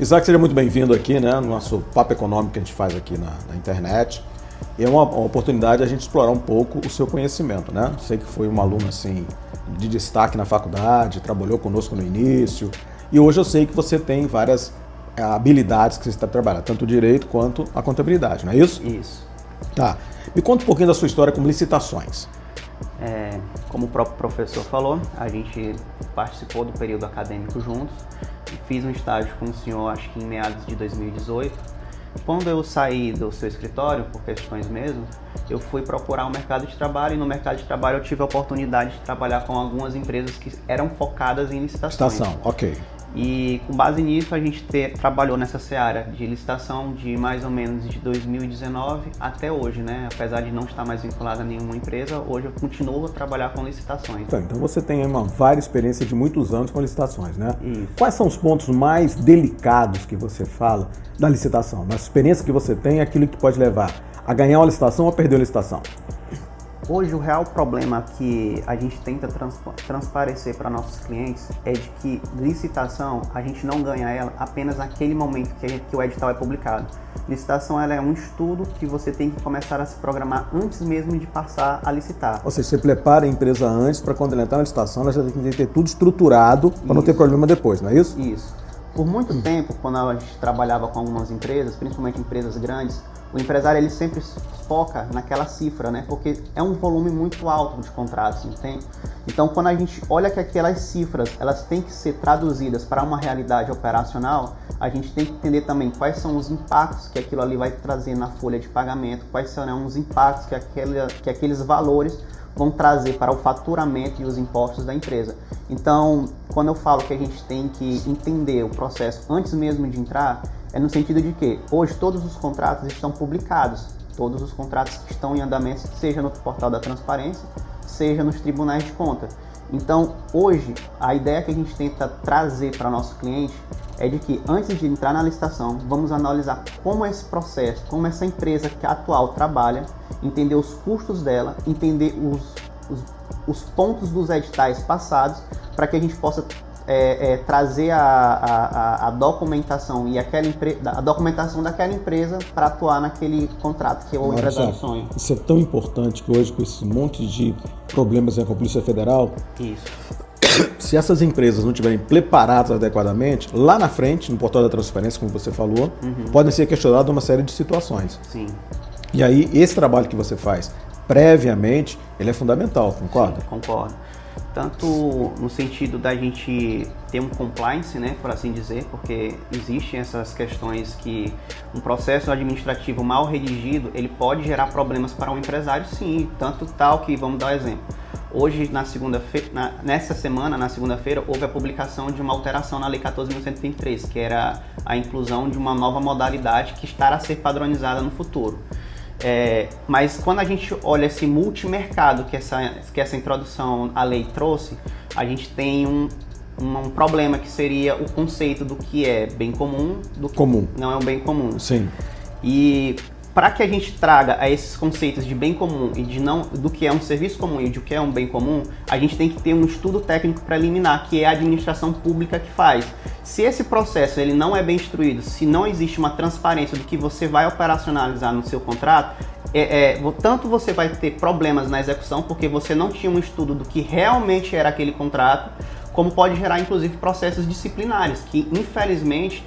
Isaac, seja muito bem-vindo aqui, né, no nosso papo econômico que a gente faz aqui na internet. E é uma oportunidade a gente explorar um pouco o seu conhecimento, né? Sei que foi um aluno assim de destaque na faculdade, trabalhou conosco no início. E hoje eu sei que você tem várias habilidades que você está trabalhando, tanto o direito quanto a contabilidade, não é isso? Isso. Tá. Me conta um pouquinho da sua história com licitações. Como o próprio professor falou, a gente participou do período acadêmico juntos. Fiz um estágio com o senhor, acho que em meados de 2018. Quando eu saí do seu escritório, por questões mesmo, eu fui procurar um mercado de trabalho e no mercado de trabalho eu tive a oportunidade de trabalhar com algumas empresas que eram focadas em licitações. Licitação, ok. E com base nisso a gente trabalhou nessa seara de licitação de mais ou menos de 2019 até hoje, né? Apesar de não estar mais vinculado a nenhuma empresa, hoje eu continuo a trabalhar com licitações. Então você tem uma varia experiência de muitos anos com licitações, né? Isso. Quais são os pontos mais delicados que você fala da licitação? Na experiência que você tem, aquilo que pode levar a ganhar uma licitação ou a perder uma licitação? Hoje o real problema que a gente tenta transparecer para nossos clientes é de que licitação a gente não ganha ela apenas naquele momento que o edital é publicado. Licitação ela é um estudo que você tem que começar a se programar antes mesmo de passar a licitar. Ou seja, você prepara a empresa antes para quando ela entrar na licitação, ela já tem que ter tudo estruturado para não ter problema depois, não é isso? Isso. Por muito tempo, quando a gente trabalhava com algumas empresas, principalmente empresas grandes, o empresário ele sempre foca naquela cifra, né? Porque é um volume muito alto de contratos, entende? Então, quando a gente olha que aquelas cifras elas têm que ser traduzidas para uma realidade operacional, a gente tem que entender também quais são os impactos que aquilo ali vai trazer na folha de pagamento, quais serão os impactos que aqueles valores vão trazer para o faturamento e os impostos da empresa. Então, quando eu falo que a gente tem que entender o processo antes mesmo de entrar, é no sentido de que hoje todos os contratos estão publicados, todos os contratos que estão em andamento, seja no portal da transparência, seja nos tribunais de conta. Então, hoje, a ideia que a gente tenta trazer para nosso cliente é de que antes de entrar na licitação, vamos analisar como esse processo, como essa empresa que atual trabalha, entender os custos dela, entender os pontos dos editais passados, para que a gente possa trazer a documentação e a documentação daquela empresa para atuar naquele contrato que é o empresário sonha. Isso é tão importante que hoje, com esse monte de problemas com a Polícia Federal, se essas empresas não estiverem preparadas adequadamente, lá na frente, no portal da transparência, como você falou, podem ser questionadas uma série de situações. Sim. E aí, esse trabalho que você faz previamente, ele é fundamental, concorda? Sim, concordo. Tanto no sentido da gente ter um compliance, né, por assim dizer, porque existem essas questões que um processo administrativo mal redigido, ele pode gerar problemas para um empresário, sim, tanto tal que, vamos dar um exemplo, hoje, nessa semana, na segunda-feira, houve a publicação de uma alteração na Lei 14.133, que era a inclusão de uma nova modalidade que estará a ser padronizada no futuro. Mas quando a gente olha esse multimercado que essa introdução à lei trouxe, a gente tem um problema que seria o conceito do que é bem comum, do que não é um bem comum. Sim. E para que a gente traga a esses conceitos de bem comum e do que é um serviço comum e do que é um bem comum, a gente tem que ter um estudo técnico preliminar, que é a administração pública que faz. Se esse processo ele não é bem instruído, se não existe uma transparência do que você vai operacionalizar no seu contrato, tanto você vai ter problemas na execução, porque você não tinha um estudo do que realmente era aquele contrato, como pode gerar inclusive processos disciplinares, que infelizmente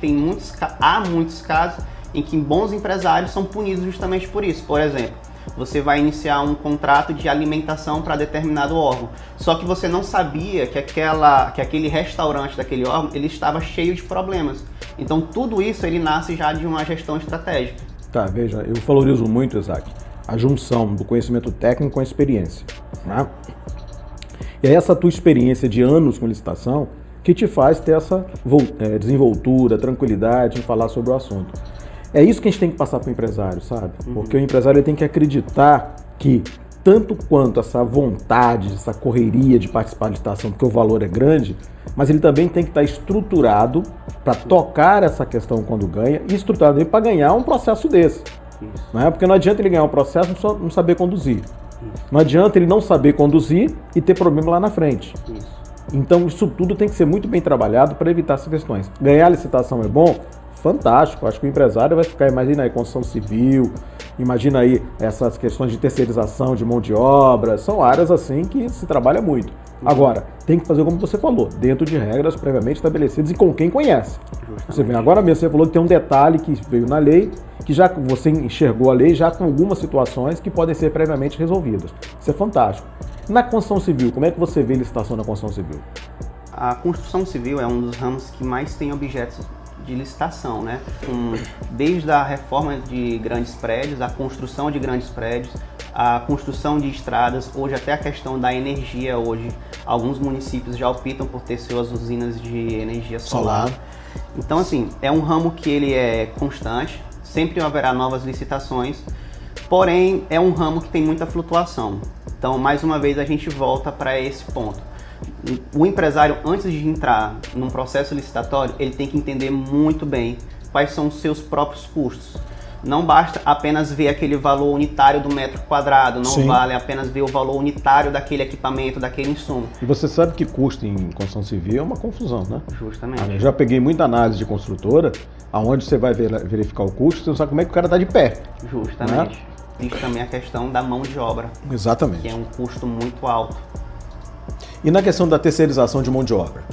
há muitos casos em que bons empresários são punidos justamente por isso. Por exemplo, você vai iniciar um contrato de alimentação para determinado órgão, só que você não sabia que aquele restaurante daquele órgão ele estava cheio de problemas. Então tudo isso ele nasce já de uma gestão estratégica. Tá, veja, eu valorizo muito, Isaac, a junção do conhecimento técnico com a experiência, né? E é essa tua experiência de anos com licitação que te faz ter essa desenvoltura, tranquilidade em falar sobre o assunto. É isso que a gente tem que passar para o empresário, sabe? Porque o empresário ele tem que acreditar que, tanto quanto essa vontade, essa correria de participar da licitação, porque o valor é grande, mas ele também tem que estar estruturado para tocar essa questão quando ganha e estruturado para ganhar um processo desse. Não é? Porque não adianta ele ganhar um processo e não saber conduzir. Não adianta ele não saber conduzir e ter problema lá na frente. Então isso tudo tem que ser muito bem trabalhado para evitar essas questões. Ganhar a licitação é bom? fantástico. Acho que o empresário vai ficar, imagina aí, construção civil, imagina aí essas questões de terceirização de mão de obra, são áreas assim que se trabalha muito. Agora, tem que fazer como você falou, dentro de regras previamente estabelecidas e com quem conhece. Você vê, agora mesmo você falou que tem um detalhe que veio na lei, que já você enxergou a lei já com algumas situações que podem ser previamente resolvidas. Isso é fantástico. Na construção civil, como é que você vê a licitação na construção civil? A construção civil é um dos ramos que mais tem objetos de licitação, né? Desde a reforma de grandes prédios, a construção de grandes prédios, a construção de estradas, hoje até a questão da energia, hoje alguns municípios já optam por ter suas usinas de energia solar. Então, assim, é um ramo que ele é constante, sempre haverá novas licitações, porém é um ramo que tem muita flutuação. Então, mais uma vez, a gente volta para esse ponto. O empresário, antes de entrar num processo licitatório, ele tem que entender muito bem quais são os seus próprios custos. Não basta apenas ver aquele valor unitário do metro quadrado, não vale apenas ver o valor unitário daquele equipamento, daquele insumo. E você sabe que custo em construção civil é uma confusão, né? Justamente. Eu já peguei muita análise de construtora, aonde você vai verificar o custo, você não sabe como é que o cara está de pé. Justamente. Né? Existe também a questão da mão de obra. Exatamente. Que é um custo muito alto. E na questão da terceirização de mão de obra?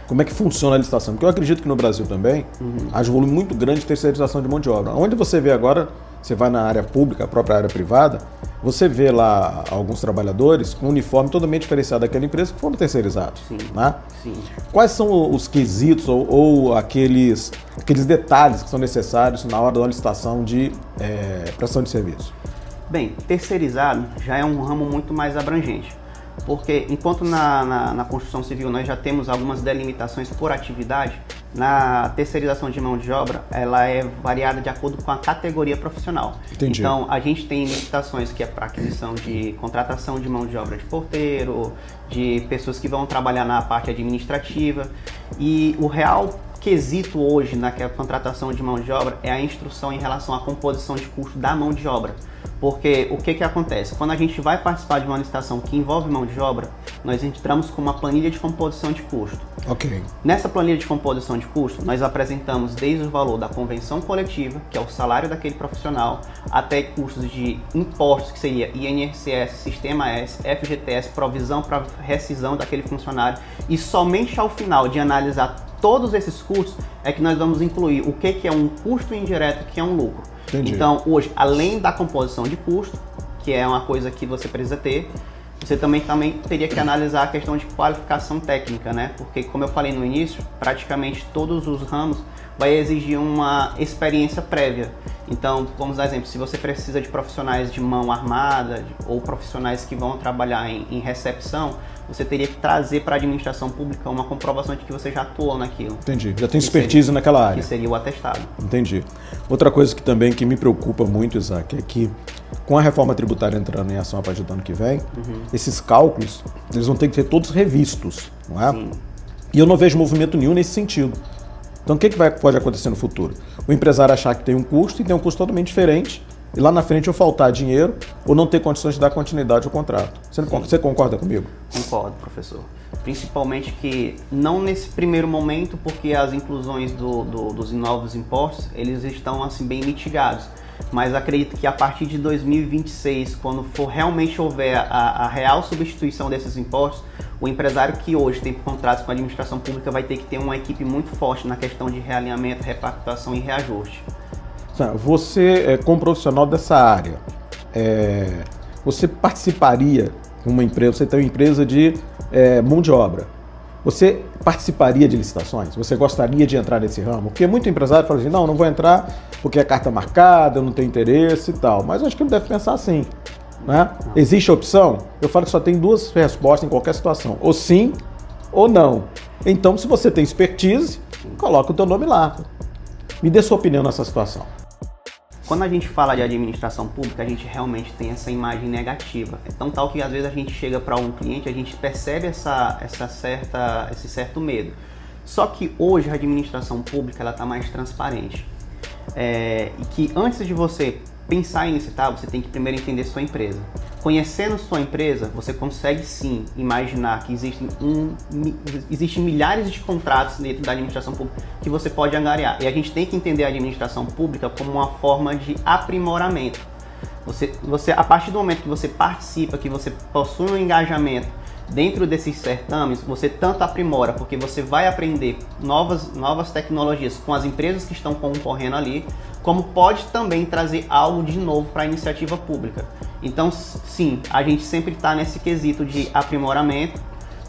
Como é que funciona a licitação? Porque eu acredito que no Brasil também haja um volume muito grande de terceirização de mão de obra. Onde você vê agora, você vai na área pública, a própria área privada, você vê lá alguns trabalhadores com uniforme totalmente diferenciado daquela empresa que foram terceirizados. Sim. Né? Sim. Quais são os quesitos ou aqueles detalhes que são necessários na hora da licitação de prestação de serviço? Bem, terceirizado já é um ramo muito mais abrangente. Porque enquanto na construção civil nós já temos algumas delimitações por atividade, na terceirização de mão de obra ela é variada de acordo com a categoria profissional. Entendi. Então a gente tem licitações que é para aquisição de contratação de mão de obra de porteiro, de pessoas que vão trabalhar na parte administrativa, e o real quesito hoje na contratação de mão de obra é a instrução em relação à composição de custo da mão de obra. Porque o que acontece? Quando a gente vai participar de uma licitação que envolve mão de obra, nós entramos com uma planilha de composição de custo. Ok. Nessa planilha de composição de custo, nós apresentamos desde o valor da convenção coletiva, que é o salário daquele profissional, até custos de impostos, que seria INSS, Sistema S, FGTS, provisão para rescisão daquele funcionário, e somente ao final de analisar todos esses custos é que nós vamos incluir o que é um custo indireto e o que é um lucro. Entendi. Então, hoje, além da composição de custo, que é uma coisa que você precisa ter, você também teria que analisar a questão de qualificação técnica, né? Porque, como eu falei no início, praticamente todos os ramos vai exigir uma experiência prévia. Então, vamos dar exemplo, se você precisa de profissionais de mão armada ou profissionais que vão trabalhar em recepção, você teria que trazer para a administração pública uma comprovação de que você já atuou naquilo. Entendi, já tem expertise naquela área. Que seria o atestado. Entendi. Outra coisa que também que me preocupa muito, Isaac, é que com a reforma tributária entrando em ação a partir do ano que vem, esses cálculos, eles vão ter que ser todos revistos, não é? Sim. E eu não vejo movimento nenhum nesse sentido. Então o que pode acontecer no futuro? O empresário achar que tem um custo e tem um custo totalmente diferente, e lá na frente ou faltar dinheiro ou não ter condições de dar continuidade ao contrato. Você concorda comigo? Concordo, professor. Principalmente que não nesse primeiro momento, porque as inclusões dos novos impostos, eles estão assim bem mitigados. Mas acredito que a partir de 2026, quando for realmente houver a real substituição desses impostos, o empresário que hoje tem contratos com a administração pública vai ter que ter uma equipe muito forte na questão de realinhamento, repactuação e reajuste. Você, como profissional dessa área, você participaria de uma empresa, você tem uma empresa de mão de obra, você participaria de licitações? Você gostaria de entrar nesse ramo? Porque muito empresário fala assim, não vou entrar porque é carta marcada, eu não tenho interesse e tal. Mas eu acho que ele deve pensar assim, né? Existe a opção? Eu falo que só tem duas respostas em qualquer situação, ou sim ou não. Então, se você tem expertise, coloca o teu nome lá. Me dê sua opinião nessa situação. Quando a gente fala de administração pública, a gente realmente tem essa imagem negativa. É tão tal que às vezes a gente chega para um cliente, a gente percebe esse certo medo. Só que hoje a administração pública ela está mais transparente. E que antes de você pensar em licitar, você tem que primeiro entender sua empresa. conhecendo sua empresa, você consegue sim imaginar que existem milhares de contratos dentro da administração pública que você pode angariar. E a gente tem que entender a administração pública como uma forma de aprimoramento. A partir do momento que você participa, que você possui um engajamento dentro desses certames, você tanto aprimora, porque você vai aprender novas tecnologias com as empresas que estão concorrendo ali, como pode também trazer algo de novo para a iniciativa pública. Então, sim, a gente sempre está nesse quesito de aprimoramento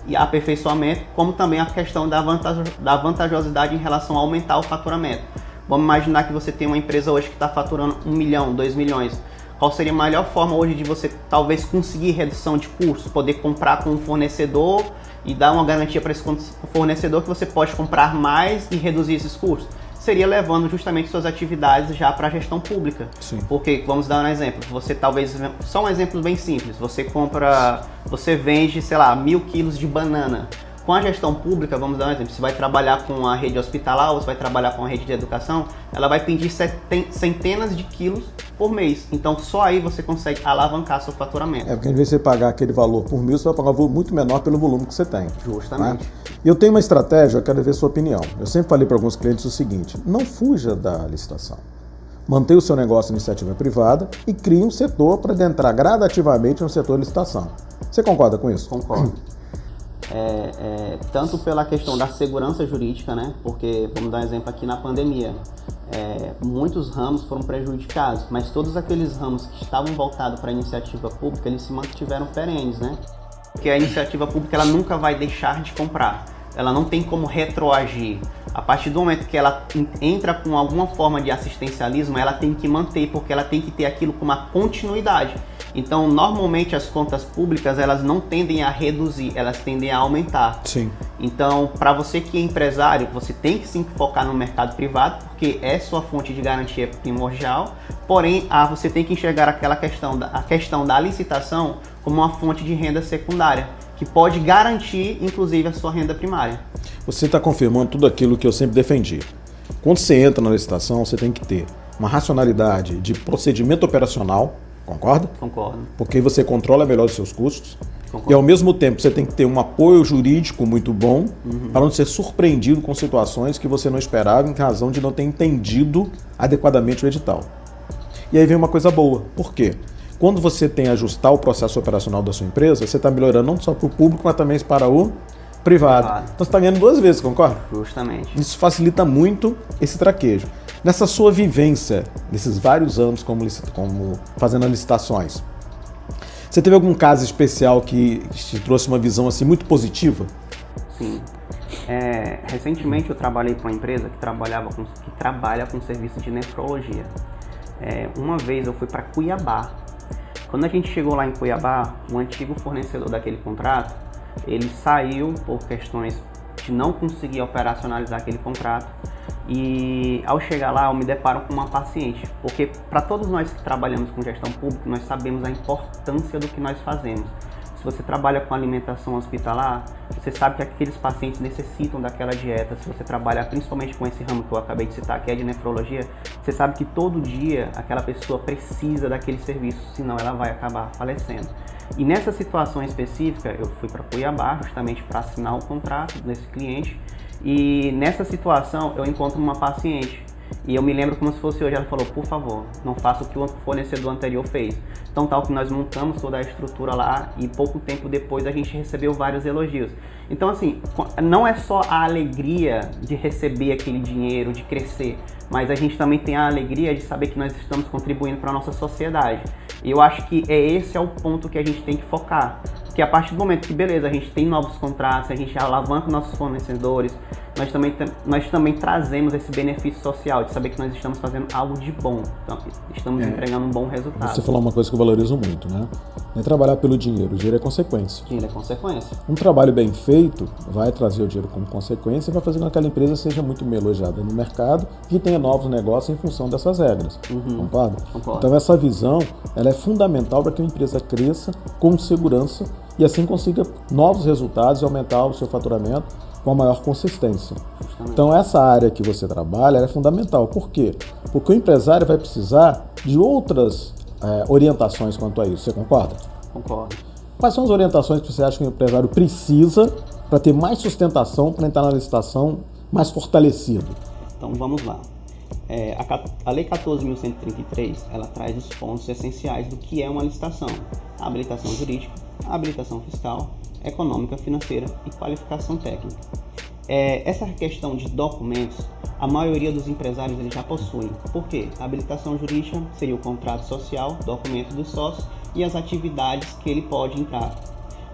e aperfeiçoamento, como também a questão da vantajosidade em relação a aumentar o faturamento. Vamos imaginar que você tem uma empresa hoje que está faturando 1 milhão, 2 milhões. Qual seria a melhor forma hoje de você talvez conseguir redução de custos, poder comprar com um fornecedor e dar uma garantia para esse fornecedor que você pode comprar mais e reduzir esses custos? Seria levando justamente suas atividades já para a gestão pública. Sim. Porque, vamos dar um exemplo, você talvez, só um exemplo bem simples, você vende, sei lá, 1.000 quilos de banana. Com a gestão pública, vamos dar um exemplo, você vai trabalhar com a rede hospitalar ou você vai trabalhar com a rede de educação, ela vai pedir centenas de quilos por mês. Então, só aí você consegue alavancar seu faturamento. Porque em vez de você pagar aquele valor por 1.000, você vai pagar um valor muito menor pelo volume que você tem. Justamente. Né? Eu tenho uma estratégia, eu quero ver a sua opinião. Eu sempre falei para alguns clientes o seguinte: não fuja da licitação. Mantenha o seu negócio em iniciativa privada e crie um setor para adentrar gradativamente no setor de licitação. Você concorda com isso? Concordo. Tanto pela questão da segurança jurídica, né? Porque, vamos dar um exemplo aqui na pandemia, muitos ramos foram prejudicados, mas todos aqueles ramos que estavam voltados para a iniciativa pública, eles se mantiveram perenes, né? Porque a iniciativa pública, ela nunca vai deixar de comprar, ela não tem como retroagir. A partir do momento que ela entra com alguma forma de assistencialismo, ela tem que manter, porque ela tem que ter aquilo com uma continuidade. Então, normalmente as contas públicas, elas não tendem a reduzir, elas tendem a aumentar. Sim. Então, para você que é empresário, você tem que sim focar no mercado privado, porque é sua fonte de garantia primordial. Porém, você tem que enxergar a questão da licitação como uma fonte de renda secundária, que pode garantir, inclusive, a sua renda primária. Você está confirmando tudo aquilo que eu sempre defendi. Quando você entra na licitação, você tem que ter uma racionalidade de procedimento operacional. Concorda? Concordo. Porque você controla melhor os seus custos. Concordo. E ao mesmo tempo você tem que ter um apoio jurídico muito bom para não ser surpreendido com situações que você não esperava em razão de não ter entendido adequadamente o edital. E aí vem uma coisa boa. Por quê? Quando você tem ajustar o processo operacional da sua empresa, você está melhorando não só para o público, mas também para o privado. Então você está ganhando 2 vezes, concorda? Justamente. Isso facilita muito esse traquejo. Nessa sua vivência, nesses vários anos como fazendo licitações, você teve algum caso especial que te trouxe uma visão assim muito positiva? Sim. Recentemente eu trabalhei com uma empresa que trabalha com serviço de nefrologia. Uma vez eu fui para Cuiabá. Quando a gente chegou lá em Cuiabá, o antigo fornecedor daquele contrato, ele saiu por questões de não conseguir operacionalizar aquele contrato. E ao chegar lá, eu me deparo com uma paciente, porque para todos nós que trabalhamos com gestão pública, nós sabemos a importância do que nós fazemos. Se você trabalha com alimentação hospitalar, você sabe que aqueles pacientes necessitam daquela dieta. Se você trabalha principalmente com esse ramo que eu acabei de citar, que é de nefrologia, você sabe que todo dia aquela pessoa precisa daquele serviço, senão ela vai acabar falecendo. E nessa situação específica, eu fui para Cuiabá justamente para assinar o contrato desse cliente. E nessa situação eu encontro uma paciente e eu me lembro como se fosse hoje. Ela falou: por favor, não faça o que o fornecedor anterior fez. Então tal que nós montamos toda a estrutura lá e pouco tempo depois a gente recebeu vários elogios. Então assim, não é só a alegria de receber aquele dinheiro, de crescer, mas a gente também tem a alegria de saber que nós estamos contribuindo para a nossa sociedade. E eu acho que esse é o ponto que a gente tem que focar. Que a partir do momento que, beleza, a gente tem novos contratos, a gente alavanca nossos fornecedores, nós também trazemos esse benefício social de saber que nós estamos fazendo algo de bom, então, estamos entregando um bom resultado. Você falou uma coisa que eu valorizo muito, né? Não é trabalhar pelo dinheiro, o dinheiro é consequência. O dinheiro é consequência. Um trabalho bem feito vai trazer o dinheiro como consequência e vai fazer com que aquela empresa seja muito bem elogiada no mercado e tenha novos negócios em função dessas regras. Concorda? Concordo. Então essa visão ela é fundamental para que a empresa cresça com segurança e assim consiga novos resultados e aumentar o seu faturamento com a maior consistência. Justamente. Então essa área que você trabalha é fundamental. Por quê? Porque o empresário vai precisar de outras orientações quanto a isso. Você concorda? Concordo. Quais são as orientações que você acha que o empresário precisa para ter mais sustentação, para entrar na licitação mais fortalecido? Então vamos lá. A Lei 14.133, ela traz os pontos essenciais do que é uma licitação: a habilitação jurídica, a habilitação fiscal, econômica, financeira e qualificação técnica. Essa questão de documentos, a maioria dos empresários eles já possuem. Por quê? A habilitação jurídica seria o contrato social, documento do sócio e as atividades que ele pode entrar.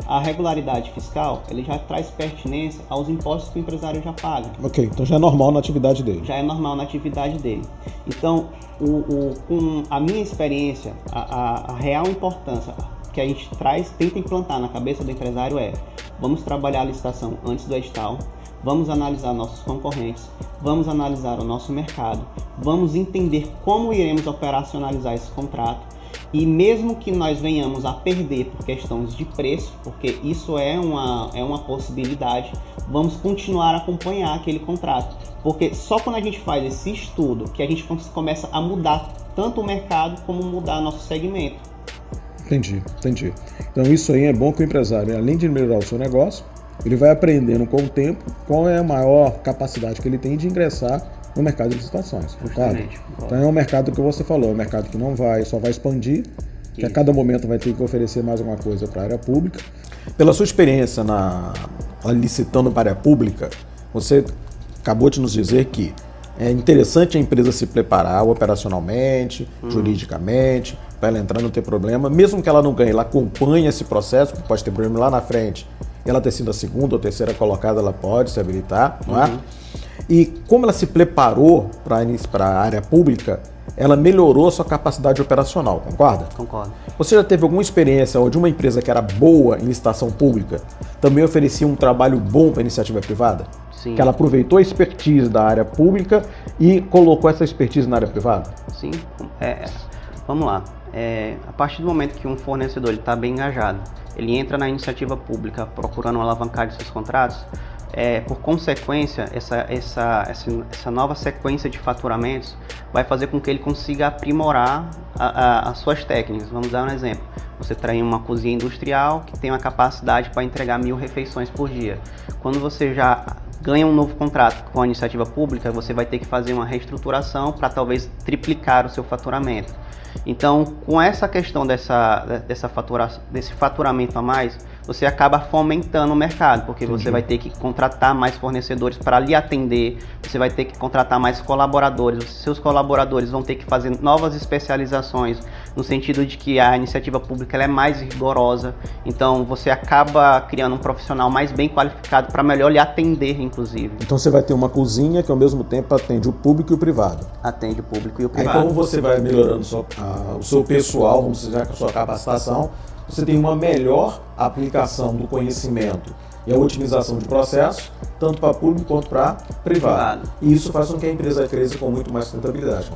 A regularidade fiscal, ele já traz pertinência aos impostos que o empresário já paga. Ok, então já é normal na atividade dele. Já é normal na atividade dele. Então, com a minha experiência, a real importância que a gente tenta implantar na cabeça do empresário vamos trabalhar a licitação antes do edital, vamos analisar nossos concorrentes, vamos analisar o nosso mercado, vamos entender como iremos operacionalizar esse contrato. E mesmo que nós venhamos a perder por questões de preço, porque isso é uma possibilidade, vamos continuar a acompanhar aquele contrato. Porque só quando a gente faz esse estudo que a gente começa a mudar tanto o mercado como mudar nosso segmento. Entendi. Então isso aí é bom que o empresário, além de melhorar o seu negócio, ele vai aprendendo com o tempo qual é a maior capacidade que ele tem de ingressar no mercado de licitações. Então é um mercado que você falou, é um mercado que só vai expandir, que a cada momento vai ter que oferecer mais alguma coisa para a área pública. Pela sua experiência licitando para a área pública, você acabou de nos dizer que é interessante a empresa se preparar operacionalmente, juridicamente, para ela entrar e não ter problema. Mesmo que ela não ganhe, ela acompanha esse processo, porque pode ter problema lá na frente. Ela ter sido a segunda ou terceira colocada, ela pode se habilitar, não é? E como ela se preparou para a área pública, ela melhorou a sua capacidade operacional, concorda? Concordo. Você já teve alguma experiência onde uma empresa que era boa em licitação pública também oferecia um trabalho bom para a iniciativa privada? Sim. Que ela aproveitou a expertise da área pública e colocou essa expertise na área privada? Sim. Vamos lá. A partir do momento que um fornecedor está bem engajado, ele entra na iniciativa pública procurando alavancar de seus contratos, por consequência, essa nova sequência de faturamentos vai fazer com que ele consiga aprimorar as suas técnicas. Vamos dar um exemplo. Você tem uma cozinha industrial que tem uma capacidade para entregar 1000 refeições por dia. Quando você já ganha um novo contrato com a iniciativa pública, você vai ter que fazer uma reestruturação para talvez triplicar o seu faturamento. Então, com essa questão desse faturamento a mais, você acaba fomentando o mercado, porque você vai ter que contratar mais fornecedores para lhe atender, você vai ter que contratar mais colaboradores, seus colaboradores vão ter que fazer novas especializações, no sentido de que a iniciativa pública ela é mais rigorosa, então você acaba criando um profissional mais bem qualificado para melhor lhe atender, inclusive. Então você vai ter uma cozinha que ao mesmo tempo atende o público e o privado. Atende o público e o privado. Aí como você vai melhorando o seu pessoal, vamos dizer, com a sua capacitação, você tem uma melhor aplicação do conhecimento e a otimização de processos, tanto para público quanto para privado. E isso faz com que a empresa cresça com muito mais sustentabilidade.